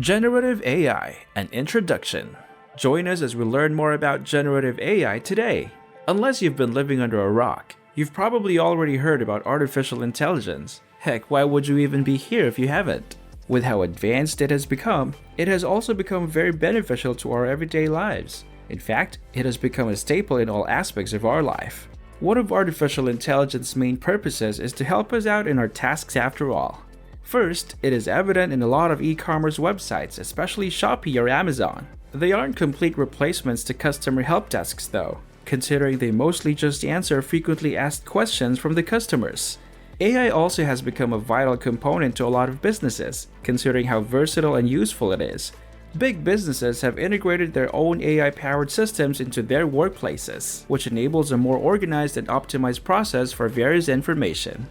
Generative AI An Introduction. Join us as we learn more about generative AI today. Unless you've been living under a rock, you've probably already heard about artificial intelligence. Heck, why would you even be here if you haven't? With how advanced it has also become very beneficial to our everyday lives. In fact, it has become a staple in all aspects of our life. One of artificial intelligence's main purposes is to help us out in our tasks after all. First, it is evident in a lot of e-commerce websites, especially Shopee or Amazon. They aren't complete replacements to customer help desks though, considering they mostly just answer frequently asked questions from the customers. AI also has become a vital component to a lot of businesses, considering how versatile and useful it is. Big businesses have integrated their own AI-powered systems into their workplaces, which enables a more organized and optimized process for various information.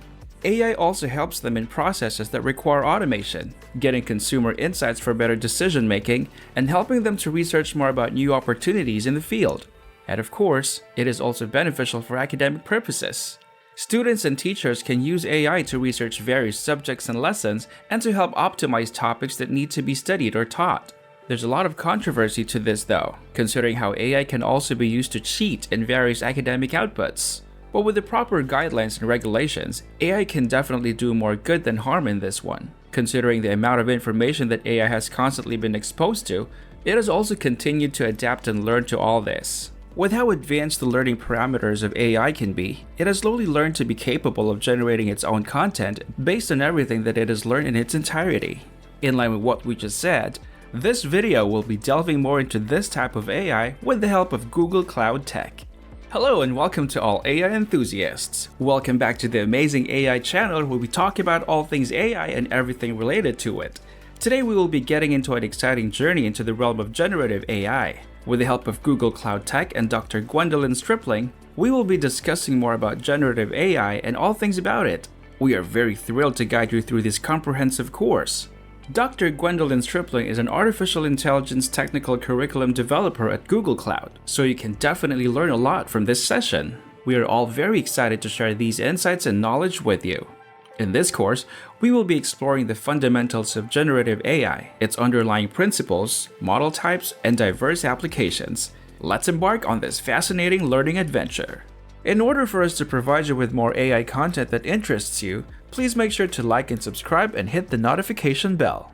AI also helps them in processes that require automation, getting consumer insights for better decision-making, and helping them to research more about new opportunities in the field. And of course, it is also beneficial for academic purposes. Students and teachers can use AI to research various subjects and lessons and to help optimize topics that need to be studied or taught. There's a lot of controversy to this though, considering how AI can also be used to cheat in various academic outputs. But with the proper guidelines and regulations, AI can definitely do more good than harm in this one. Considering the amount of information that AI has constantly been exposed to, it has also continued to adapt and learn to all this. With how advanced the learning parameters of AI can be, it has slowly learned to be capable of generating its own content based on everything that it has learned in its entirety. In line with what we just said, this video will be delving more into this type of AI with the help of Google Cloud Tech. Hello and welcome to all AI enthusiasts. Welcome back to the amazing AI channel where we talk about all things AI and everything related to it. Today we will be getting into an exciting journey into the realm of generative AI. With the help of Google Cloud Tech and Dr. Gwendolyn Stripling, we will be discussing more about generative AI and all things about it. We are very thrilled to guide you through this comprehensive course. Dr. Gwendolyn Stripling is an artificial intelligence technical curriculum developer at Google Cloud, so you can definitely learn a lot from this session. We are all very excited to share these insights and knowledge with you. In this course, we will be exploring the fundamentals of generative AI, its underlying principles, model types, and diverse applications. Let's embark on this fascinating learning adventure. In order for us to provide you with more AI content that interests you, please make sure to like and subscribe and hit the notification bell.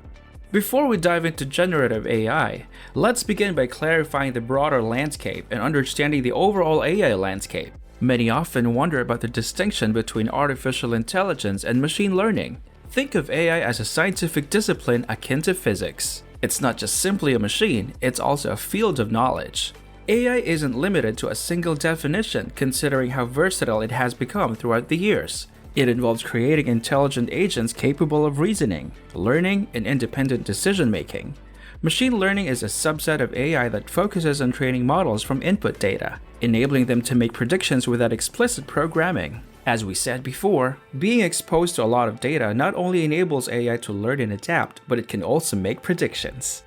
Before we dive into generative AI, let's begin by clarifying the broader landscape and understanding the overall AI landscape. Many often wonder about the distinction between artificial intelligence and machine learning. Think of AI as a scientific discipline akin to physics. It's not just simply a machine, it's also a field of knowledge. AI isn't limited to a single definition, considering how versatile it has become throughout the years. It involves creating intelligent agents capable of reasoning, learning, and independent decision-making. Machine learning is a subset of AI that focuses on training models from input data, enabling them to make predictions without explicit programming. As we said before, being exposed to a lot of data not only enables AI to learn and adapt, but it can also make predictions.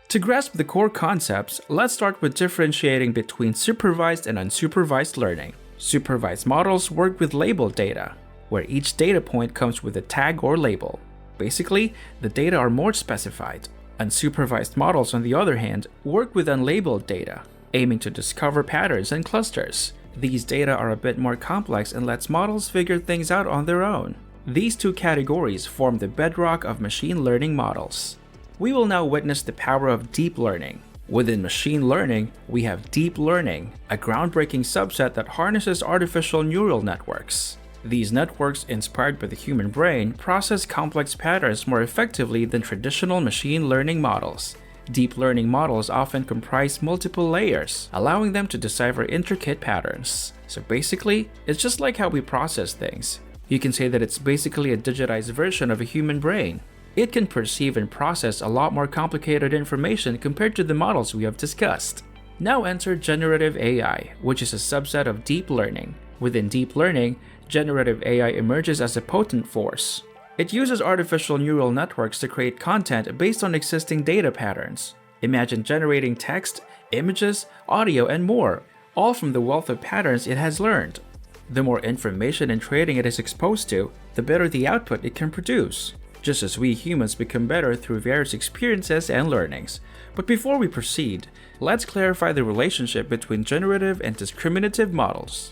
To grasp the core concepts, let's start with differentiating between supervised and unsupervised learning. Supervised models work with labeled data, where each data point comes with a tag or label. Basically, the data are more specified. Unsupervised models, on the other hand, work with unlabeled data, aiming to discover patterns and clusters. These data are a bit more complex and lets models figure things out on their own. These two categories form the bedrock of machine learning models. We will now witness the power of deep learning. Within machine learning, we have deep learning, a groundbreaking subset that harnesses artificial neural networks. These networks, inspired by the human brain, process complex patterns more effectively than traditional machine learning models. Deep learning models often comprise multiple layers, allowing them to decipher intricate patterns. So basically, it's just like how we process things. You can say that it's basically a digitized version of a human brain. It can perceive and process a lot more complicated information compared to the models we have discussed. Now enter generative AI, which is a subset of deep learning. Within deep learning, generative AI emerges as a potent force. It uses artificial neural networks to create content based on existing data patterns. Imagine generating text, images, audio, and more, all from the wealth of patterns it has learned. The more information and training it is exposed to, the better the output it can produce. just as we humans become better through various experiences and learnings. But before we proceed, let's clarify the relationship between generative and discriminative models.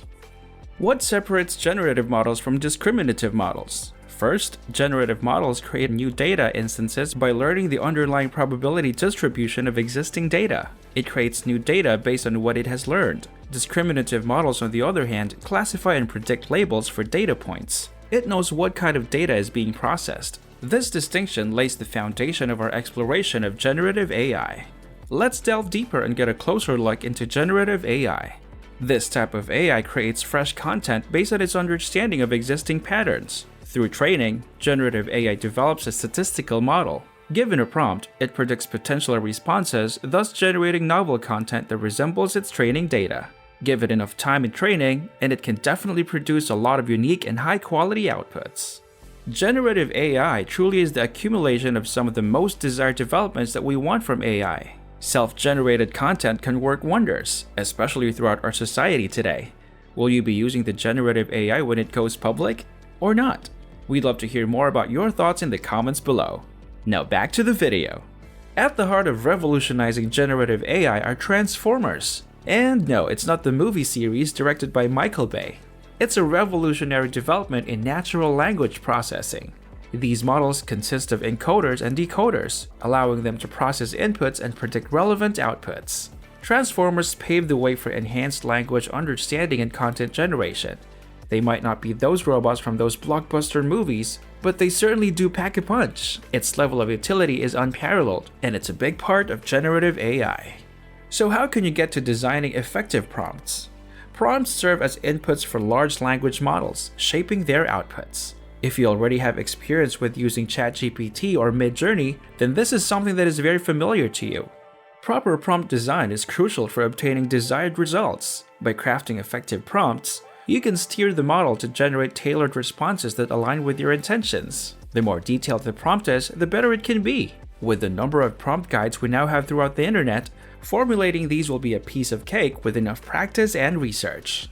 What separates generative models from discriminative models? First, generative models create new data instances by learning the underlying probability distribution of existing data. It creates new data based on what it has learned. Discriminative models, on the other hand, classify and predict labels for data points. It knows what kind of data is being processed. This distinction lays the foundation of our exploration of generative AI. Let's delve deeper and get a closer look into generative AI. This type of AI creates fresh content based on its understanding of existing patterns. Through training, generative AI develops a statistical model. Given a prompt, it predicts potential responses, thus generating novel content that resembles its training data. Give it enough time and training, and it can definitely produce a lot of unique and high-quality outputs. Generative AI truly is the accumulation of some of the most desired developments that we want from AI. Self-generated content can work wonders, especially throughout our society today. Will you be using the generative AI when it goes public? Or not? We'd love to hear more about your thoughts in the comments below. Now back to the video. At the heart of revolutionizing generative AI are transformers. And no, it's not the movie series directed by Michael Bay. It's a revolutionary development in natural language processing. These models consist of encoders and decoders, allowing them to process inputs and predict relevant outputs. Transformers paved the way for enhanced language understanding and content generation. They might not be those robots from those blockbuster movies, but they certainly do pack a punch. Its level of utility is unparalleled, and it's a big part of generative AI. So how can you get to designing effective prompts? Prompts serve as inputs for large language models, shaping their outputs. If you already have experience with using ChatGPT or Midjourney, then this is something that is very familiar to you. Proper prompt design is crucial for obtaining desired results. By crafting effective prompts, you can steer the model to generate tailored responses that align with your intentions. The more detailed the prompt is, the better it can be. With the number of prompt guides we now have throughout the internet, formulating these will be a piece of cake with enough practice and research.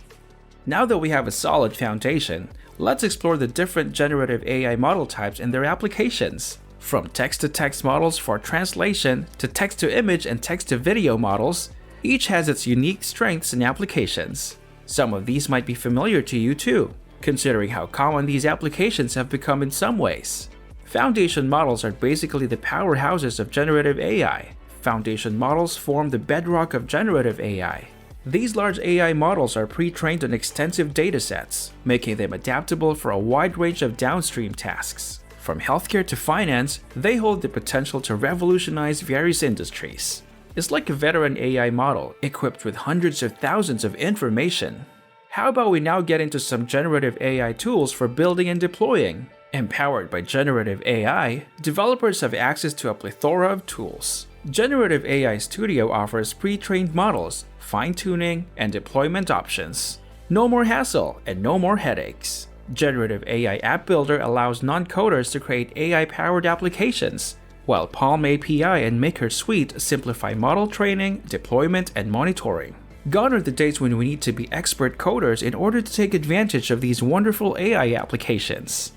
Now that we have a solid foundation, let's explore the different generative AI model types and their applications. From text-to-text models for translation to text-to-image and text-to-video models, each has its unique strengths and applications. Some of these might be familiar to you too, considering how common these applications have become in some ways. Foundation models are basically the powerhouses of generative AI. Foundation models form the bedrock of generative AI. These large AI models are pre-trained on extensive datasets, making them adaptable for a wide range of downstream tasks. From healthcare to finance, they hold the potential to revolutionize various industries. It's like a veteran AI model, equipped with hundreds of thousands of information. How about we now get into some generative AI tools for building and deploying? Empowered by generative AI, developers have access to a plethora of tools. Generative AI Studio offers pre-trained models, fine-tuning, and deployment options. No more hassle and no more headaches. Generative AI App Builder allows non-coders to create AI-powered applications, while Palm API and Maker Suite simplify model training, deployment, and monitoring. Gone are the days when we need to be expert coders in order to take advantage of these wonderful AI applications.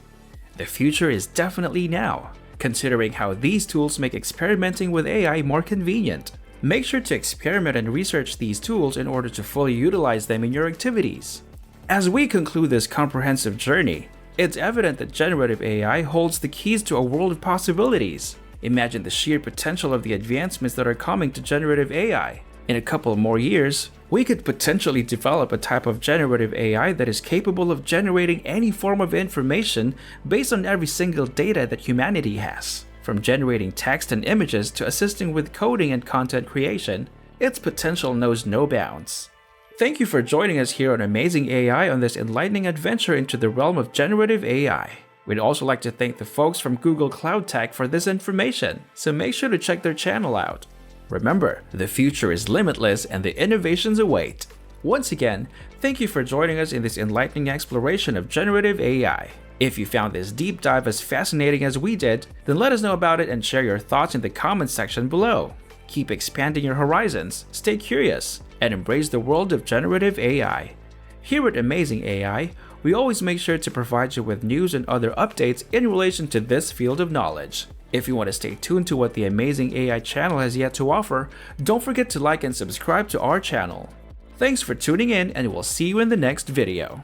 The future is definitely now, considering how these tools make experimenting with AI more convenient. Make sure to experiment and research these tools in order to fully utilize them in your activities. As we conclude this comprehensive journey, it's evident that generative AI holds the keys to a world of possibilities. Imagine the sheer potential of the advancements that are coming to generative AI. In a couple more years, we could potentially develop a type of generative AI that is capable of generating any form of information based on every single data that humanity has. From generating text and images to assisting with coding and content creation, its potential knows no bounds. Thank you for joining us here on Amazing AI on this enlightening adventure into the realm of generative AI. We'd also like to thank the folks from Google Cloud Tech for this information, so make sure to check their channel out. Remember, the future is limitless and the innovations await. Once again, thank you for joining us in this enlightening exploration of generative AI. If you found this deep dive as fascinating as we did, then let us know about it and share your thoughts in the comments section below. Keep expanding your horizons, stay curious, and embrace the world of generative AI. Here at Amazing AI, We always make sure to provide you with news and other updates in relation to this field of knowledge. If you want to stay tuned to what the amazing AI channel has yet to offer, don't forget to like and subscribe to our channel. Thanks for tuning in, and we'll see you in the next video.